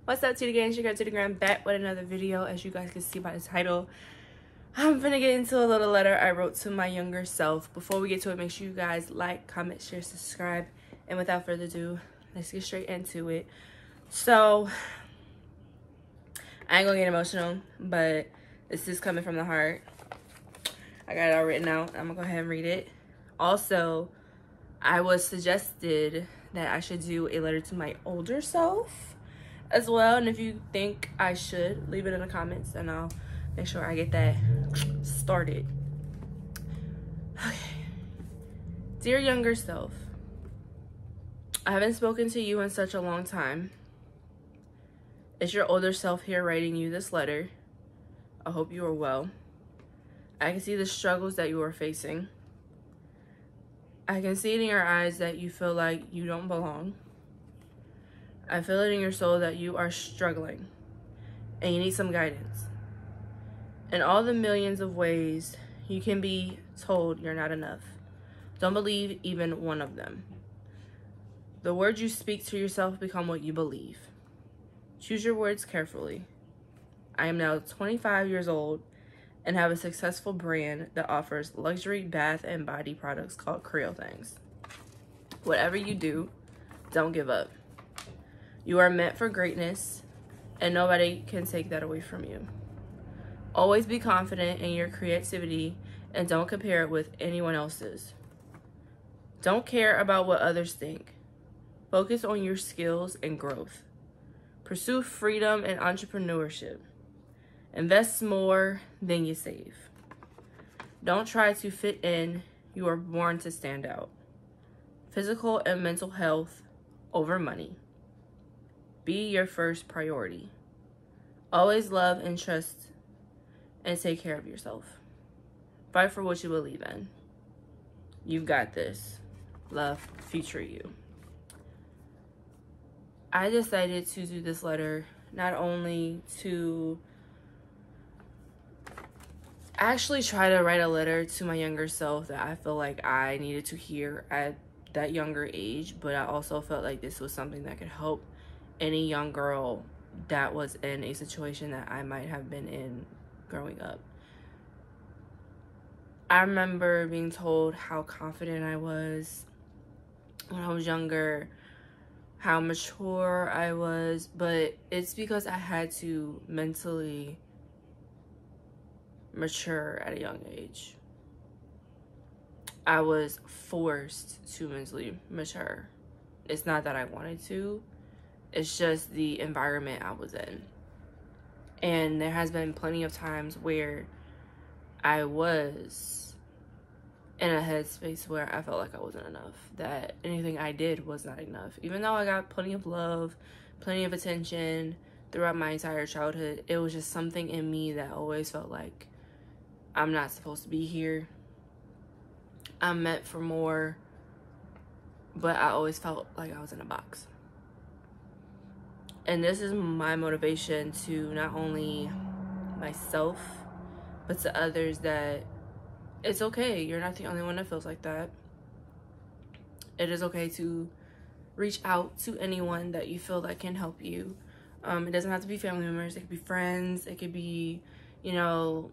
What's up, Tita Gang? It's your girl Tita Graham, back with another video. As you guys can see by the title, I'm gonna get into a little letter I wrote to my younger self. Before we get to it, make sure you guys like, comment, share, subscribe, and without further ado, let's get straight into it. So I ain't gonna get emotional, but this is coming from the heart. I got it all written out. I'm gonna go ahead and read it. Also, I was suggested that I should do a letter to my older self as well, and if you think I should, leave it in the comments and I'll make sure I get that started. Okay. Dear younger self, I haven't spoken to you in such a long time. It's your older self here writing you this letter. I hope you are well. I can see the struggles that you are facing. I can see it in your eyes that you feel like you don't belong. I feel it in your soul that you are struggling and you need some guidance. In all the millions of ways you can be told you're not enough, don't believe even one of them. The words you speak to yourself become what you believe. Choose your words carefully. I am now 25 years old and have a successful brand that offers luxury bath and body products called Creole Things. Whatever you do, don't give up. You are meant for greatness, and nobody can take that away from you. Always be confident in your creativity and don't compare it with anyone else's. Don't care about what others think. Focus on your skills and growth. Pursue freedom and entrepreneurship. Invest more than you save. Don't try to fit in. You are born to stand out. Physical and mental health over money. Be your first priority. Always love and trust and take care of yourself. Fight for what you believe in. You've got this. Love, future you. I decided to do this letter not only to actually try to write a letter to my younger self that I feel like I needed to hear at that younger age, but I also felt like this was something that could help any young girl that was in a situation that I might have been in growing up. I remember being told how confident I was when I was younger, how mature I was, but it's because I had to mentally mature at a young age. I was forced to mentally mature. It's not that I wanted to. It's just the environment I was in. And there has been plenty of times where I was in a headspace where I felt like I wasn't enough. That anything I did was not enough. Even though I got plenty of love, plenty of attention throughout my entire childhood, it was just something in me that always felt like I'm not supposed to be here. I'm meant for more. But I always felt like I was in a box. And this is my motivation to not only myself, but to others, that it's okay. You're not the only one that feels like that. It is okay to reach out to anyone that you feel that can help you. It doesn't have to be family members. It could be friends. It could be, well,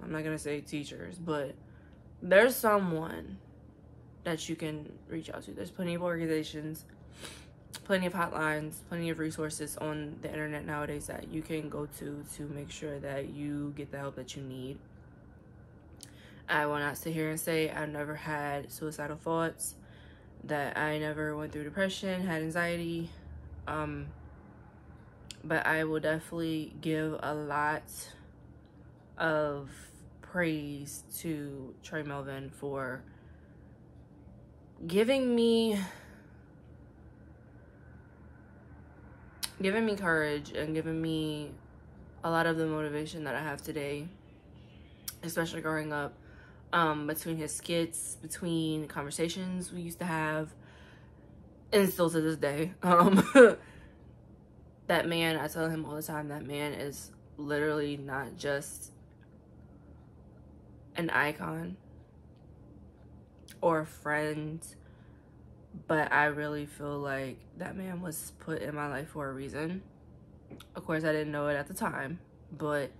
I'm not going to say teachers, but there's someone that you can reach out to. There's plenty of organizations, plenty of hotlines, plenty of resources on the internet nowadays that you can go to make sure that you get the help that you need. I will not sit here and say I've never had suicidal thoughts, that I never went through depression, had anxiety, but I will definitely give a lot of praise to Trey Melvin for giving me courage and giving me a lot of the motivation that I have today, especially growing up. Between his skits, between conversations we used to have, and still to this day, that man, I tell him all the time, that man is literally not just an icon or a friend, but I really feel like that man was put in my life for a reason. Of course, I didn't know it at the time, but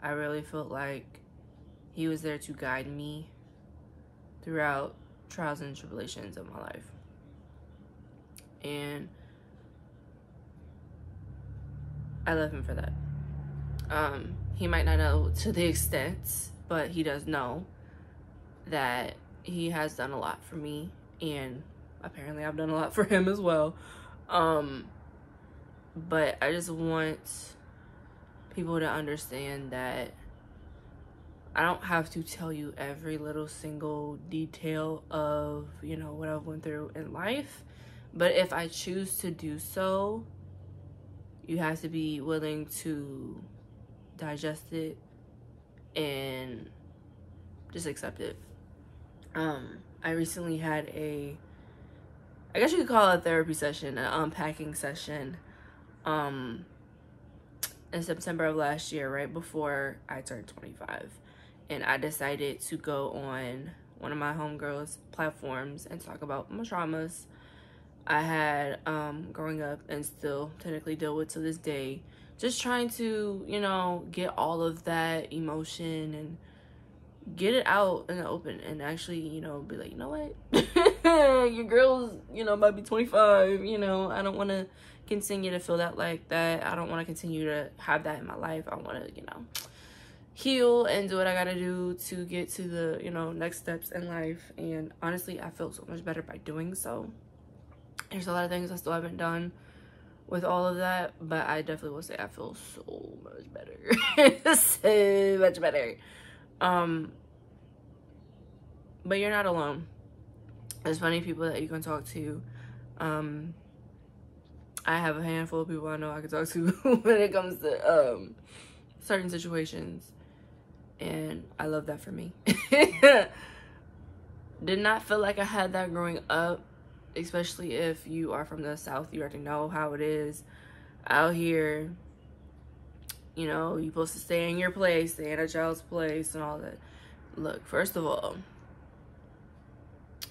I really felt like he was there to guide me throughout trials and tribulations of my life. And I love him for that. He might not know to the extent, but he does know that he has done a lot for me, and apparently I've done a lot for him as well. But I just want people to understand that I don't have to tell you every little single detail of, you know, what I've went through in life. But if I choose to do so, you have to be willing to digest it and just accept it. I recently had I guess you could call it a therapy session, an unpacking session, in September of last year, right before I turned 25. And I decided to go on one of my homegirls' platforms and talk about my traumas I had growing up and still technically deal with to this day. Just trying to, you know, get all of that emotion and get it out in the open and actually, you know, be like, you know what? Your girl's, you know, might be 25, you know, I don't want to continue to feel that like that. I don't want to continue to have that in my life. I want to, you know, heal and do what I gotta do to get to the, you know, next steps in life. And honestly, I felt so much better by doing so. There's a lot of things I still haven't done with all of that, but I definitely will say I feel so much better. So much better. But you're not alone. There's plenty of people that you can talk to. I have a handful of people I know I can talk to when it comes to certain situations, and I love that for me. Did not feel like I had that growing up, especially if you are from the South. You already know how it is out here. You know, you're supposed to stay in your place, stay in a child's place and all that. Look, first of all,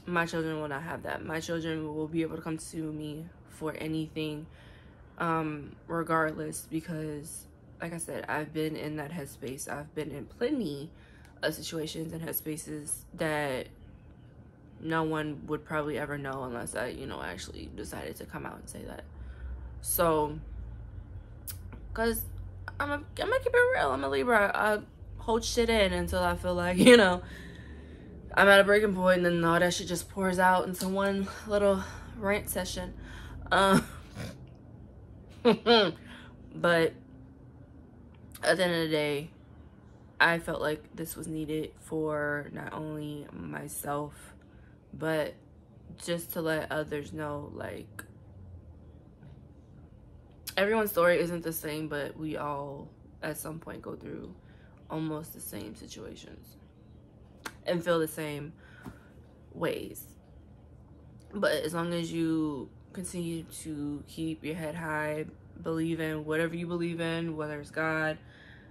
my children will not have that. My children will be able to come to me for anything, regardless, because like I said, I've been in that headspace. I've been in plenty of situations and headspaces that no one would probably ever know unless I, you know, actually decided to come out and say that. So, because I'm gonna keep it real. I'm a Libra. I hold shit in until I feel like, you know, I'm at a breaking point, and then all that shit just pours out into one little rant session. But at the end of the day, I felt like this was needed for not only myself, but just to let others know, like, everyone's story isn't the same, but we all at some point go through almost the same situations and feel the same ways. But as long as you continue to keep your head high, believe in whatever you believe in, whether it's God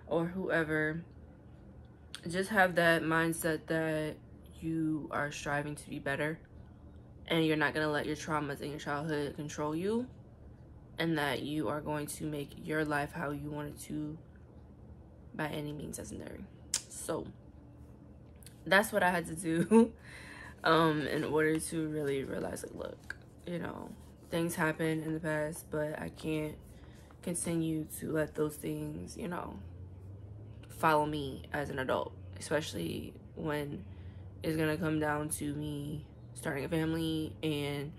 or whoever, just have that mindset that you are striving to be better, and you're not going to let your traumas in your childhood control you, and that you are going to make your life how you want it to by any means necessary. So that's what I had to do in order to really realize, like, look, you know, things happen in the past, but I can't continue to let those things, you know, follow me as an adult, especially when it's gonna come down to me starting a family and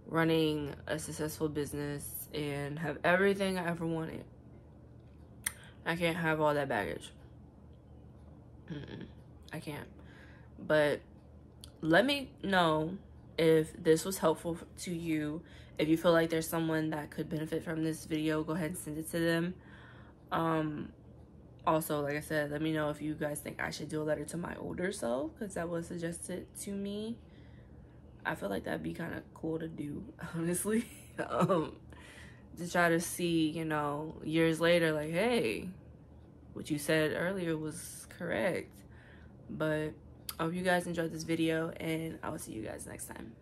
running a successful business and have everything I ever wanted. I can't have all that baggage. I can't. But let me know if this was helpful to you. If you feel like there's someone that could benefit from this video, go ahead and send it to them. Also, like I said, let me know if you guys think I should do a letter to my older self, because that was suggested to me. I feel like that'd be kind of cool to do, honestly. To try to see, you know, years later, like, hey, what you said earlier was correct. But I hope you guys enjoyed this video, and I will see you guys next time.